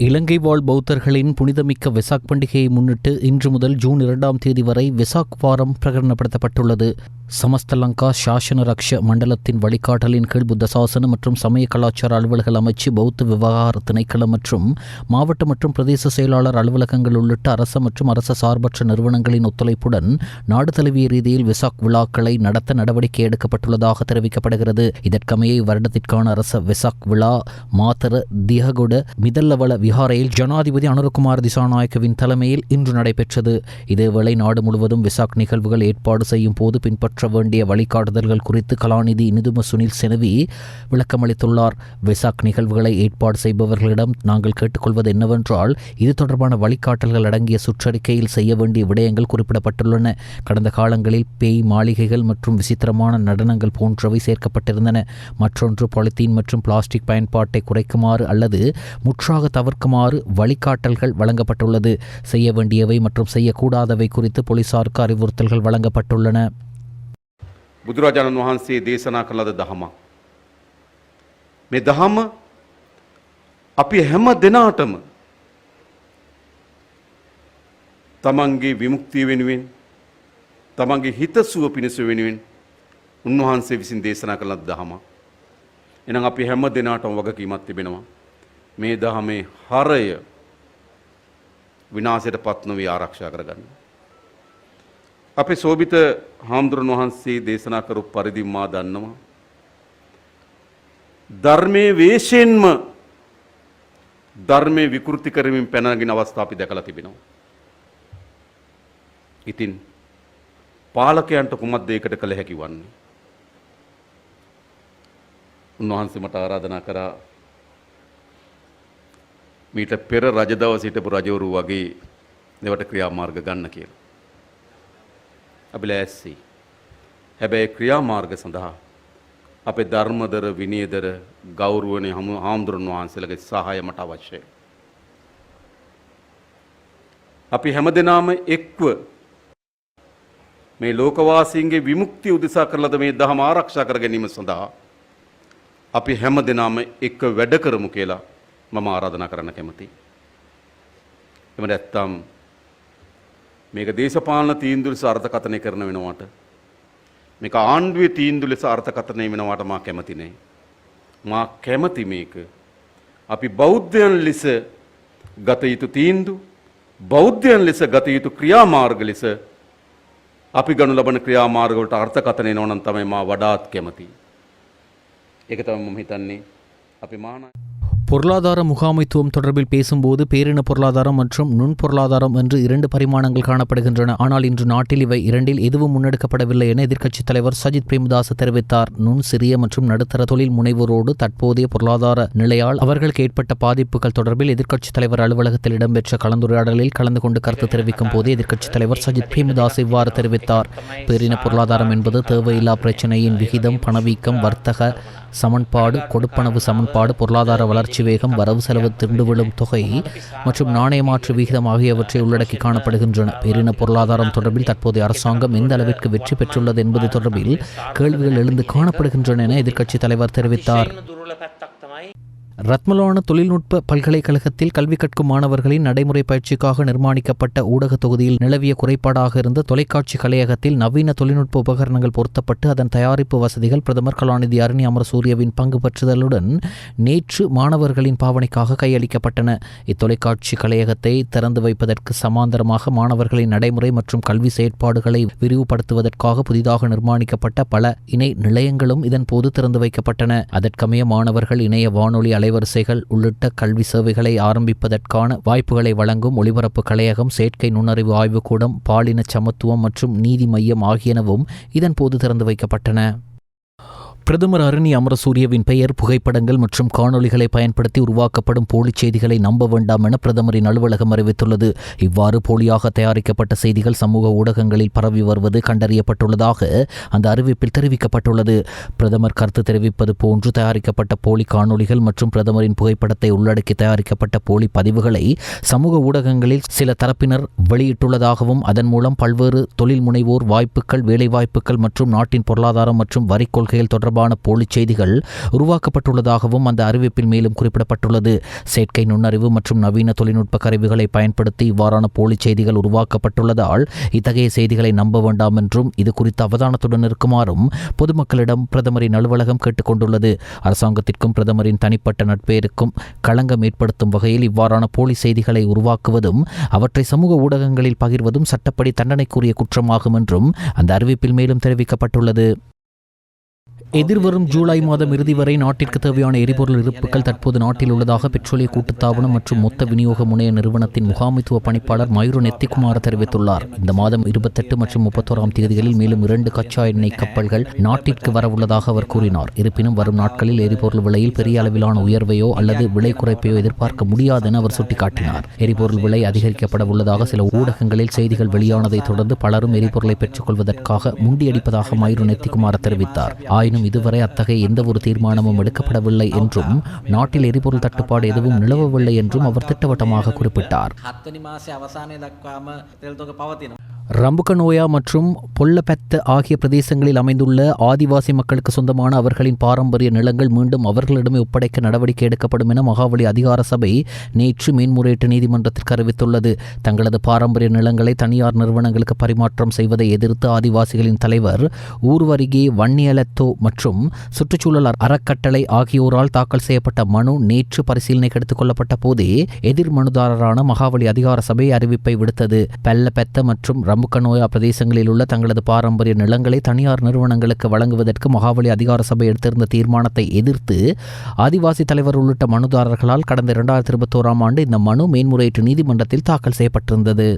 இலங்கை வாழ் பௌத்தர்களின் புனிதமிக்க வெசாக் பண்டிகையை முன்னிட்டு இன்று முதல் ஜூன் 2ஆம் தேதி வரை வெசாக் வாரம் பிரகடனப்படுத்தப்பட்டுள்ளது. சமஸ்தலங்கா சாசன ரக்ஷ மண்டலத்தின் வழிகாட்டலின் கீழ் புத்த சாசன மற்றும் சமய கலாச்சார அலுவல்கள் அமைச்சு, பௌத்த விவகார திணைக்களம் மற்றும் மாவட்ட மற்றும் பிரதேச செயலாளர் அலுவலகங்கள் உள்ளிட்ட அரச மற்றும் அரச சார்பற்ற நிறுவனங்களின் ஒத்துழைப்புடன் நாடு தழுவிய ரீதியில் வெசாக் விழாக்களை நடத்த நடவடிக்கை எடுக்கப்பட்டுள்ளதாக தெரிவிக்கப்படுகிறது. இதற்கமைய இவ்வருடத்திற்கான அரச வெசாக் விழா மாத்தர தியகொட மிதல்லவள விஹாரையில் ஜனாதிபதி அனுரகுமார் திசாநாயக்கவின் தலைமையில் இன்று நடைபெற்றது. இதேவேளை நாடு முழுவதும் வெசாக் நிகழ்வுகள் ஏற்பாடு செய்யும் போது பின்பற்ற வேண்டிய வழிகாட்டுதல்கள் குறித்து கலாநிதி நிதும சுனில் செனவி விளக்கமளித்துள்ளார். வெசாக் நிகழ்வுகளை ஏற்பாடு செய்பவர்களிடம் நாங்கள் கேட்டுக்கொள்வது என்னவென்றால், இது தொடர்பான வழிகாட்டல்கள் அடங்கிய சுற்றறிக்கையில் செய்ய வேண்டிய விடயங்கள் குறிப்பிடப்பட்டுள்ளன. கடந்த காலங்களில் பேய் மாளிகைகள் மற்றும் விசித்திரமான நடனங்கள் போன்றவை சேர்க்கப்பட்டிருந்தன. மற்றொன்று, பாலித்தீன் மற்றும் பிளாஸ்டிக் பயன்பாட்டை குறைக்குமாறு அல்லது முற்றாக தவிர்க்குமாறு வழிகாட்டல்கள் வழங்கப்பட்டுள்ளது. செய்ய வேண்டியவை மற்றும் செய்யக்கூடாதவை குறித்து போலீசாருக்கு அறிவுறுத்தல்கள் வழங்கப்பட்டுள்ளன. බුදුරජාණන් වහන්සේ දේශනා කළ දහම. මේ දහම අපි හැම දෙනාටම තමන්ගේ විමුක්තිය වෙනුවෙන්, තමන්ගේ හිතසුව පිණිස වෙනුවෙන් උන්වහන්සේ විසින් දේශනා කළ දහම. එහෙනම් අපි හැම දෙනාටම වගකීමක් තිබෙනවා. මේ දහමේ හරය විනාශයට පත් නොවී ආරක්ෂා කරගන්න. අපේ සෝබිත හාමුදුරන් වහන්සේ දේශනා කරු පරිදි මා දන්නවා, ධර්මයේ වේශයෙන්ම ධර්මයේ විකෘති කරමින් පැනනගින අවස්ථා අපි දැකලා තිබෙනවා. ඉතින් පාලකයන්ට කුමක්ද ඒකට කළ හැකි වන්නේ? උන්වහන්සේ මට ආරාධනා කරා මීට පෙර රජදවස හිටපු රජවරු වගේ ඒවට ක්‍රියාමාර්ග ගන්න කියලා. අපි ලෑස්ති. හැබැයි ක්‍රියාමාර්ග සඳහා අපේ ධර්මදර, විනයදර, ගෞරවනීය හාමුදුරන් වහන්සේලාගේ සහාය මට අවශ්‍යයි. අපි හැමදෙනාම එක්ව මේ ලෝකවාසීන්ගේ විමුක්තිය උදෙසා කරලද මේ දහම ආරක්ෂා කර ගැනීම සඳහා අපි හැමදෙනාම එක්ව වැඩ කරමු කියලා මම ආරාධනා කරන්න කැමතියි. එහෙම නැත්නම් මේක දේශපාලන තීන්දුව ලෙස අර්ථකථනය කරන වෙනවට, මේක ආණ්ඩුවේ තීන්දුව ලෙස අර්ථකථනය වෙනවට මා කැමති නැහැ. මා කැමති මේක අපි බෞද්ධයන් ලෙස ගත යුතු තීන්දුව, බෞද්ධයන් ලෙස ගත යුතු ක්‍රියාමාර්ග ලෙස අපි ගනු ලබන ක්‍රියාමාර්ග වලට අර්ථකථනය එනවා නම් තමයි මා වඩාත් කැමති. ඒක තමයි මම හිතන්නේ අපි මාන பொருளாதார முகாமைத்துவம் தொடர்பில் பேசும்போது பேரின பொருளாதாரம் மற்றும் நுண் பொருளாதாரம் என்று 2 பரிமாணங்கள் காணப்படுகின்றன. ஆனால் இன்று நாட்டில் இவை இரண்டில் எதுவும் முன்னெடுக்கப்படவில்லை என எதிர்க்கட்சித் தலைவர் சஜித் பிரேமதாச தெரிவித்தார். நுண், சிறிய மற்றும் நடுத்தர தொழில் முனைவோரோடு தற்போதைய பொருளாதார நிலையால் அவர்களுக்கு ஏற்பட்ட பாதிப்புகள் தொடர்பில் எதிர்க்கட்சித் தலைவர் அலுவலகத்தில் இடம்பெற்ற கலந்துரையாடலில் கலந்து கொண்டு கருத்து தெரிவிக்கும் போது எதிர்க்கட்சித் தலைவர் சஜித் பிரேமதாஸ் இவ்வாறு தெரிவித்தார். பேரின பொருளாதாரம் என்பது தேவையில்லா பிரச்சினையின் விகிதம், பணவீக்கம், வர்த்தக சமன்பாடு, கொடுப்பனவு சமன்பாடு, பொருளாதார வளர்ச்சி வேகம், வரவு செலவு திரண்டு விழும் தொகை மற்றும் நாணய மாற்று விகிதம் ஆகியவற்றை உள்ளடக்கி காணப்படுகின்றன. பேரின பொருளாதாரம் தொடர்பில் தற்போதைய அரசாங்கம் எந்த அளவிற்கு வெற்றி பெற்றுள்ளது என்பது தொடர்பில் கேள்விகள் எழுந்து காணப்படுகின்றன என எதிர்க்கட்சித் தலைவர் தெரிவித்தார். ரத்மலான தொழில்நுட்ப பல்கலைக்கழகத்தில் கல்வி கற்கும் மாணவர்களின் நடைமுறை பயிற்சிக்காக நிர்மாணிக்கப்பட்ட ஊடக தொகுதியில் நிலவிய குறைபாடாக இருந்த தொலைக்காட்சி கலையகத்தில் நவீன தொழில்நுட்ப உபகரணங்கள் பொருத்தப்பட்டு அதன் தயாரிப்பு வசதிகள் பிரதமர் கலாநிதி அருணி அமரசூரியவின் பங்கு பற்றுதலுடன் நேற்று மாணவர்களின் பாவனைக்காக கையளிக்கப்பட்டன. இத்தொலைக்காட்சி கலையகத்தை திறந்து வைப்பதற்கு சமாந்தரமாக மாணவர்களின் நடைமுறை மற்றும் கல்வி செயற்பாடுகளை விரிவுபடுத்துவதற்காக புதிதாக நிர்மாணிக்கப்பட்ட பல இணை நிலையங்களும் இதன் போது திறந்து வைக்கப்பட்டன. அதற்கமைய மாணவர்கள் இணைய வானொலி அலைவரிசைகள் உள்ளிட்ட கல்வி சேவைகளை ஆரம்பிப்பதற்கான வாய்ப்புகளை வழங்கும் ஒலிபரப்பு கலையகம், செயற்கை நுண்ணறிவு ஆய்வுக்கூடம், பாலின சமத்துவம் மற்றும் நீதி மையம் ஆகியனவும் இதன் போது திறந்து வைக்கப்பட்டன. பிரதமர் அருணி அமரசூரியவின் பெயர், புகைப்படங்கள் மற்றும் காணொலிகளை பயன்படுத்தி உருவாக்கப்படும் போலி செய்திகளை நம்ப வேண்டாம் என பிரதமரின் அலுவலகம் அறிவித்துள்ளது. இவ்வாறு போலியாக தயாரிக்கப்பட்ட செய்திகள் சமூக ஊடகங்களில் பரவி வருவது கண்டறியப்பட்டுள்ளதாக அந்த அறிவிப்பில் தெரிவிக்கப்பட்டுள்ளது. பிரதமர் கருத்து தெரிவிப்பது போன்று தயாரிக்கப்பட்ட போலி காணொலிகள் மற்றும் பிரதமரின் புகைப்படத்தை உள்ளடக்கி தயாரிக்கப்பட்ட போலி பதிவுகளை சமூக ஊடகங்களில் சில தரப்பினர் வெளியிட்டுள்ளதாகவும், அதன் மூலம் பல்வேறு தொழில் முனைவோர் வாய்ப்புகள், வேலைவாய்ப்புகள் மற்றும் நாட்டின் பொருளாதாரம் மற்றும் வரி கொள்கைகள் தொடர்பான தொடர்பான போலிச் செய்திகள் உருவாக்கப்பட்டுள்ளதாகவும் அந்த அறிவிப்பில் மேலும் குறிப்பிடப்பட்டுள்ளது. செயற்கை நுண்ணறிவு மற்றும் நவீன தொழில்நுட்ப கருவிகளை பயன்படுத்தி இவ்வாறான போலிச் செய்திகள் உருவாக்கப்பட்டுள்ளதால் இத்தகைய செய்திகளை நம்ப வேண்டாம் என்றும் இது குறித்து அவதானத்துடன் இருக்குமாறும் பொதுமக்களிடம் பிரதமரின் அலுவலகம் கேட்டுக் கொண்டுள்ளது. அரசாங்கத்திற்கும் பிரதமரின் தனிப்பட்ட நட்பெயருக்கும் களங்கம் ஏற்படுத்தும் வகையில் இவ்வாறான போலி செய்திகளை உருவாக்குவதும் அவற்றை சமூக ஊடகங்களில் பகிர்வதும் சட்டப்படி தண்டனைக்குரிய குற்றமாகும் என்றும் அந்த அறிவிப்பில் மேலும் தெரிவிக்கப்பட்டுள்ளது. எதிர்வரும் ஜூலை மாதம் இறுதி வரை நாட்டிற்கு தேவையான எரிபொருள் இருப்புகள் தற்போது நாட்டில் உள்ளதாக பெட்ரோலிய கூட்டுத்தாபனம் மற்றும் மொத்த விநியோக முனைய நிறுவனத்தின் முகாமைத்துவ பணிப்பாளர் மயூர் நெத்திக்குமார் தெரிவித்துள்ளார். இந்த மாதம் 28 மற்றும் 31 தேதிகளில் மேலும் 2 கச்சா எண்ணெய் கப்பல்கள் நாட்டிற்கு வரவுள்ளதாக அவர் கூறினார். இருப்பினும் வரும் நாட்களில் எரிபொருள் விலையில் பெரிய அளவிலான உயர்வையோ அல்லது விலை குறைப்பையோ எதிர்பார்க்க முடியாது என அவர் சுட்டிக்காட்டினார். எரிபொருள் விலை அதிகரிக்கப்பட உள்ளதாக சில ஊடகங்களில் செய்திகள் வெளியானதை தொடர்ந்து பலரும் எரிபொருளை பெற்றுக் கொள்வதற்காக முண்டியடிப்பதாக மயூர் நெத்திக்குமார் தெரிவித்தார். ஆயினும் இதுவரை அத்தகைய எந்த ஒரு தீர்மானமும் எடுக்கப்படவில்லை என்றும் நாட்டில் எரிபொருள் தட்டுப்பாடு எதுவும் நிலவவில்லை என்றும் அவர் திட்டவட்டமாக குறிப்பிட்டார். ரம்புகனோயா மற்றும் பொல்லபெத்த ஆகிய பிரதேசங்களில் அமைந்துள்ள ஆதிவாசி மக்களுக்கு சொந்தமான அவர்களின் பாரம்பரிய நிலங்கள் மீண்டும் அவர்களிடமே ஒப்படைக்க நடவடிக்கை எடுக்கப்படும் என மகாவலி அதிகார சபை நேற்று மேன்முறையீட்டு நீதிமன்றத்திற்கு அறிவித்துள்ளது. தங்களது பாரம்பரிய நிலங்களை தனியார் நிறுவனங்களுக்கு பரிமாற்றம் செய்வதை எதிர்த்து ஆதிவாசிகளின் தலைவர் ஊர்வரிகே வன்னியலத்தோ மற்றும் சுற்றுச்சூழல் அறக்கட்டளை ஆகியோரால் தாக்கல் செய்யப்பட்ட மனு நேற்று பரிசீலனைக்கு எடுத்துக் கொள்ளப்பட்ட போதே எதிர் மனுதாரரான மகாவலி அதிகார சபை அறிவிப்பை விடுத்தது. பெல்லபெத்த மற்றும் ரம்புகனோயா பிரதேசங்களில் உள்ள தங்களது பாரம்பரிய நிலங்களை தனியார் நிறுவனங்களுக்கு வழங்குவதற்கு மகாவலி அதிகார சபை எடுத்திருந்த தீர்மானத்தை எதிர்த்து ஆதிவாசி தலைவர் உள்ளிட்ட மனுதாரர்களால் கடந்த 2021 ஆண்டு இந்த மனு மேன்முறையீட்டு நீதிமன்றத்தில் தாக்கல் செய்யப்பட்டிருந்தது.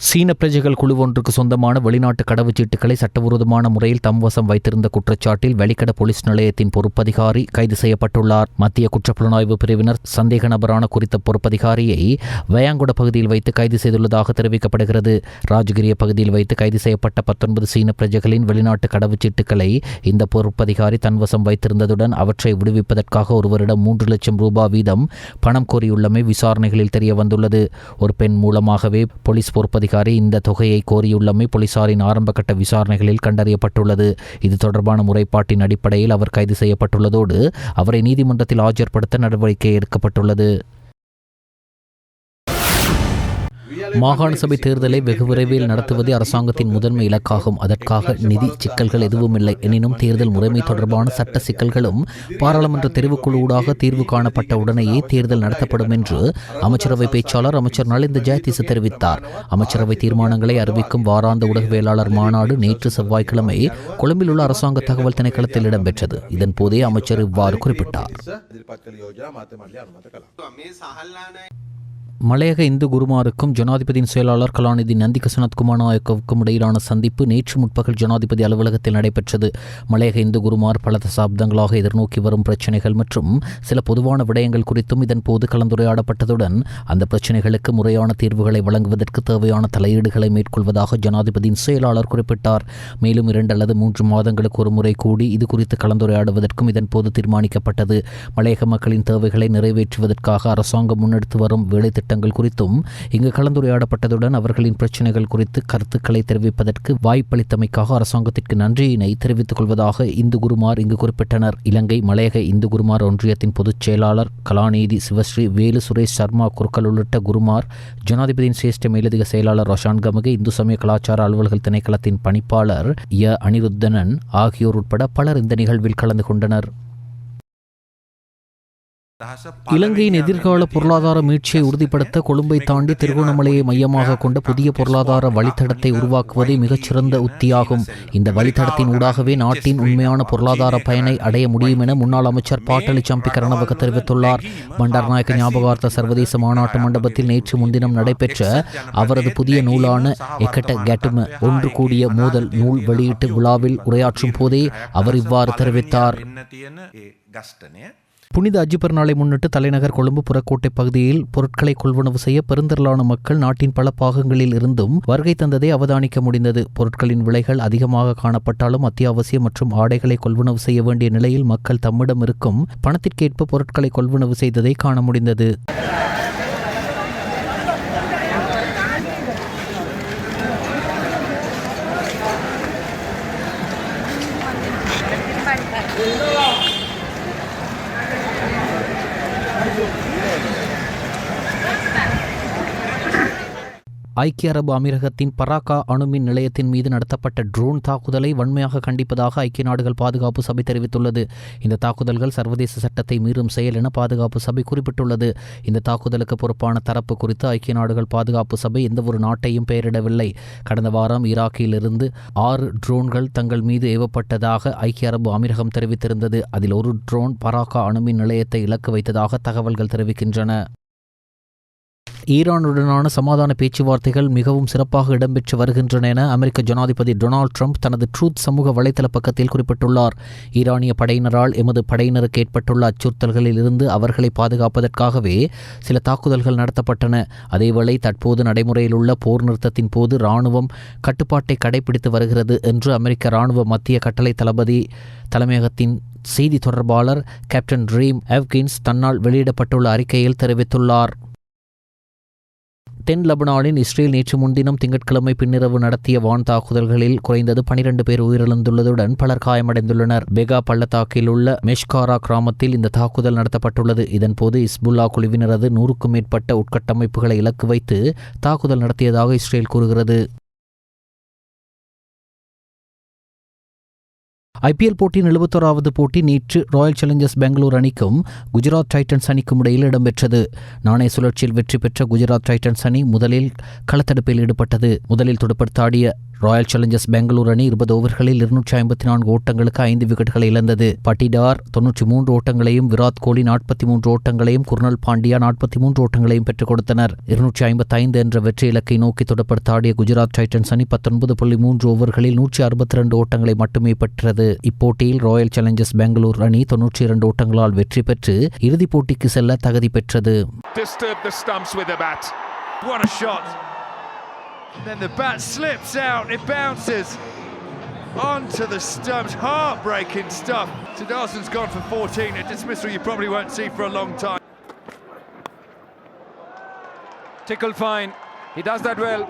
சீன பிரஜைகள் குழு ஒன்றுக்கு சொந்தமான வெளிநாட்டு கடவுச்சீட்டுகளை சட்டவிரோதமான முறையில் தம் வசம் வைத்திருந்த குற்றச்சாட்டில் வெளிக்கட போலீஸ் நிலையத்தின் பொறுப்பதிகாரி கைது செய்யப்பட்டுள்ளார். மத்திய குற்றப்புலனாய்வு பிரிவினர் சந்தேக நபரான குறித்த பொறுப்பதிகாரியை வயாங்குட பகுதியில் வைத்து கைது செய்துள்ளதாக தெரிவிக்கப்படுகிறது. ராஜகிரிய பகுதியில் வைத்து கைது செய்யப்பட்ட 19 சீன பிரஜைகளின் வெளிநாட்டு கடவுச்சீட்டுகளை இந்த பொறுப்பதிகாரி தன்வசம் வைத்திருந்ததுடன் அவற்றை விடுவிப்பதற்காக ஒருவரிடம் 3 லட்சம் ரூபாய் வீதம் பணம் கோரியுள்ளமை விசாரணைகளில் தெரிய வந்துள்ளது. ஒரு பெண் மூலமாகவே போலீஸ் பொறுப்பதிகாரி இந்த தொகையை கோரியுள்ளமை போலீசாரின் ஆரம்பகட்ட விசாரணைகளில் கண்டறியப்பட்டுள்ளது. இது தொடர்பான முறைப்பாட்டின் அடிப்படையில் அவர் கைது செய்யப்பட்டுள்ளதோடு அவரை நீதிமன்றத்தில் ஆஜர்படுத்த நடவடிக்கை எடுக்கப்பட்டுள்ளது. மாகாண சபை தேர்தலை வெகு விரைவில் நடத்துவதே அரசாங்கத்தின் முதன்மை இலக்காகும். அதற்காக நிதி சிக்கல்கள் எதுவும் இல்லை. எனினும் தேர்தல் முறைமை தொடர்பான சட்ட சிக்கல்களும் பாராளுமன்ற தெரிவுக்குழு ஊடாக தீர்வு காணப்பட்ட உடனேயே தேர்தல் நடத்தப்படும் என்று அமைச்சரவை பேச்சாளர் அமைச்சர் நலிந்த ஜெயதிச தெரிவித்தார். அமைச்சரவை தீர்மானங்களை அறிவிக்கும் வாராந்த ஊடகவியலாளர் மாநாடு நேற்று செவ்வாய்க்கிழமை கொழும்பில் உள்ள அரசாங்க தகவல் திணைக்களத்தில் இடம்பெற்றது. இதன் போதே அமைச்சர் இவ்வாறு குறிப்பிட்டார். மலையக இந்து குருமாருக்கும் ஜனாதிபதியின் செயலாளர் கலாநிதி நந்திக சனத்குமார் நாயக்கவுக்கும் இடையிலான சந்திப்பு நேற்று முற்பகல் ஜனாதிபதி அலுவலகத்தில் நடைபெற்றது. மலையக இந்து குருமார் பல தசாப்தங்களாக எதிர்நோக்கி வரும் பிரச்சினைகள் மற்றும் சில பொதுவான விடயங்கள் குறித்தும் இதன் போது கலந்துரையாடப்பட்டதுடன் அந்த பிரச்சினைகளுக்கு முறையான தீர்வுகளை வழங்குவதற்கு தேவையான தலையீடுகளை மேற்கொள்வதாக ஜனாதிபதியின் செயலாளர் குறிப்பிட்டார். மேலும் 2 அல்லது 3 மாதங்களுக்கு ஒரு முறை கூடி இது குறித்து கலந்துரையாடுவதற்கும் இதன் போது தீர்மானிக்கப்பட்டது. மலையக மக்களின் தேவைகளை நிறைவேற்றுவதற்காக அரசாங்கம் முன்னெடுத்து வரும் வேலை திட்டங்கள் குறித்தும் இங்கு கலந்துரையாடப்பட்டதுடன் அவர்களின் பிரச்சினைகள் குறித்து கருத்துக்களை தெரிவிப்பதற்கு வாய்ப்பளித்தமைக்காக அரசாங்கத்திற்கு நன்றியினை தெரிவித்துக் கொள்வதாக இந்து குருமார் இங்கு குறிப்பிட்டனர். இலங்கை மலையக இந்து குருமார் ஒன்றியத்தின் பொதுச் செயலாளர் கலாநிதி சிவஸ்ரீ வேலு சுரேஷ் சர்மா குருக்கள் உள்ளிட்ட குருமார், ஜனாதிபதியின் சிரேஷ்ட மேலதிக செயலாளர் ரோஷான் கமகே, இந்து சமய கலாச்சார அலுவல்கள் திணைக்களத்தின் பணிப்பாளர் அனிருத்தனன் ஆகியோர் உட்பட பலர் இந்த நிகழ்வில் கலந்து கொண்டனர். இலங்கையின் எதிர்கால பொருளாதார மீட்சியை உறுதிப்படுத்த கொழும்பை தாண்டி திருகோணமலையை மையமாக கொண்ட புதிய பொருளாதார வழித்தடத்தை உருவாக்குவதே மிகச்சிறந்த உத்தியாகும். இந்த வழித்தடத்தின் ஊடாகவே நாட்டின் உண்மையான பொருளாதார பயனை அடைய முடியும் என முன்னாள் அமைச்சர் பாட்டலி சம்பி கரணவக தெரிவித்துள்ளார். பண்டார்நாயக்க ஞாபகார்த்த சர்வதேச மாநாட்டு மண்டபத்தில் நேற்று முன்தினம் நடைபெற்ற அவரது புதிய நூலான எக்கட்ட கேட்டும ஒன்று கூடிய மோதல் நூல் வெளியீட்டு விழாவில் உரையாற்றும் போதே அவர் இவ்வாறு தெரிவித்தார். புனித அஜிபர் நாளை முன்னிட்டு தலைநகர் கொழும்பு புறக்கோட்டை பகுதியில் பொருட்களை கொள்வனவு செய்ய பெருந்திரளான மக்கள் நாட்டின் பல பாகங்களில் இருந்தும் வருகை தந்ததை அவதானிக்க முடிந்தது. பொருட்களின் விலைகள் அதிகமாக காணப்பட்டாலும் அத்தியாவசிய மற்றும் ஆடைகளை கொள்வனவு செய்ய வேண்டிய நிலையில் மக்கள் தம்மிடம் இருக்கும் பணத்திற்கேற்ப பொருட்களை கொள்வனவு செய்ததை காண முடிந்தது. ஐக்கிய அரபு அமீரகத்தின் பராக்கா அணுமின் நிலையத்தின் மீது நடத்தப்பட்ட ட்ரோன் தாக்குதலை வன்மையாக கண்டிப்பதாக ஐக்கிய நாடுகள் பாதுகாப்பு சபை தெரிவித்துள்ளது. இந்த தாக்குதல்கள் சர்வதேச சட்டத்தை மீறும் செயல் என பாதுகாப்பு சபை குறிப்பிட்டுள்ளது. இந்த தாக்குதலுக்கு பொறுப்பான தரப்பு குறித்து ஐக்கிய நாடுகள் பாதுகாப்பு சபை எந்தவொரு நாட்டையும் பெயரிடவில்லை. கடந்த வாரம் ஈராக்கிலிருந்து 6 ட்ரோன்கள் தங்கள் மீது ஏவப்பட்டதாக ஐக்கிய அரபு அமீரகம் தெரிவித்திருந்தது. அதில் ஒரு ட்ரோன் பராக்கா அணுமின் நிலையத்தை இலக்கு வைத்ததாக தகவல்கள் தெரிவிக்கின்றன. ஈரானுடனான சமாதான பேச்சுவார்த்தைகள் மிகவும் சிறப்பாக இடம்பெற்று வருகின்றன என அமெரிக்க ஜனாதிபதி டொனால்ட் ட்ரம்ப் தனது ட்ரூத் சமூக வலைதள பக்கத்தில் குறிப்பிட்டுள்ளார். ஈரானிய படையினரால் எமது படையினருக்கு ஏற்பட்டுள்ள அச்சுறுத்தல்களில் இருந்து அவர்களை பாதுகாப்பதற்காகவே சில தாக்குதல்கள் நடத்தப்பட்டன. அதேவேளை தற்போது நடைமுறையில் உள்ள போர் நிறுத்தத்தின் போது இராணுவம் கட்டுப்பாட்டை கடைபிடித்து வருகிறது என்று அமெரிக்க இராணுவ மத்திய கட்டளை தளபதி தலைமையகத்தின் செய்தி தொடர்பாளர் கேப்டன் ரீம் எவ்கின்ஸ் தன்னால் வெளியிடப்பட்டுள்ள அறிக்கையில் தெரிவித்துள்ளார். தென் லெபனானின் இஸ்ரேல் நேற்று முன்தினம் திங்கட்கிழமை பின்னிரவு நடத்திய வான் தாக்குதல்களில் குறைந்தது 12 பேர் உயிரிழந்துள்ளதுடன் பலர் காயமடைந்துள்ளனர். பெகா பள்ளத்தாக்கில் உள்ள மெஷ்காரா கிராமத்தில் இந்த தாக்குதல் நடத்தப்பட்டுள்ளது. இதன்போது இஸ்புல்லா குழுவினரது 100க்கும் மேற்பட்ட உட்கட்டமைப்புகளை இலக்கு வைத்து தாக்குதல் நடத்தியதாக இஸ்ரேல் கூறுகிறது. ஐபிஎல் போட்டியின் 71வது போட்டி நேற்று ராயல் சேலஞ்சர்ஸ் பெங்களூர் அணிக்கும் குஜராத் டைட்டன்ஸ் அணிக்கும் இடையில் இடம்பெற்றது. நாணய சுழற்சியில் வெற்றி பெற்ற குஜராத் டைட்டன்ஸ் அணி முதலில் களத்தடுப்பில் ஈடுபட்டது. முதலில் துடுப்படுத்தாடிய ராயல் சேலஞ்சர்ஸ் பெங்களூர் அணி 20 ஓவர்களில் 254 ஓட்டங்களுக்கு 5 விக்கெட்டுகளை இழந்தது. பட்டிடார் 93 ஓட்டங்களையும் விராட் கோலி 43 ஓட்டங்களையும் குர்னல் பாண்டியா 43 ஓட்டங்களையும் பெற்றுக் கொடுத்தனர். 255 என்ற வெற்றி இலக்கை நோக்கி துடுப்படுத்தாடிய குஜராத் டைட்டன்ஸ் அணி 19.3 ஓவர்களில் 162 ஓட்டங்களை மட்டுமே பெற்றது. இப்போட்டியில் ராயல் சேலஞ்சர்ஸ் பெங்களூர் அணி 92 ஓட்டங்களால் வெற்றி பெற்று இறுதிப் போட்டிக்கு செல்ல தகுதி பெற்றது. Then the bat slips out, it bounces onto the stumps. Heartbreaking stuff. Siddharthan's gone for 14, a dismissal you probably won't see for a long time. Tickle fine, he does that well.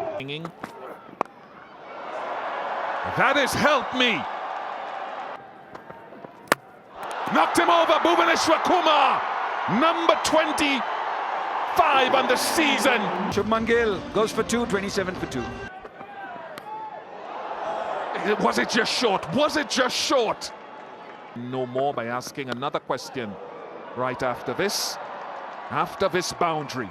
That has helped me. Knocked him over, Bhuvaneshwar Kumar, number 25 on the season. Shubman Gill goes for 2, 27 for 2. Was it just short? Was it just short? No more by asking another question right after this boundary.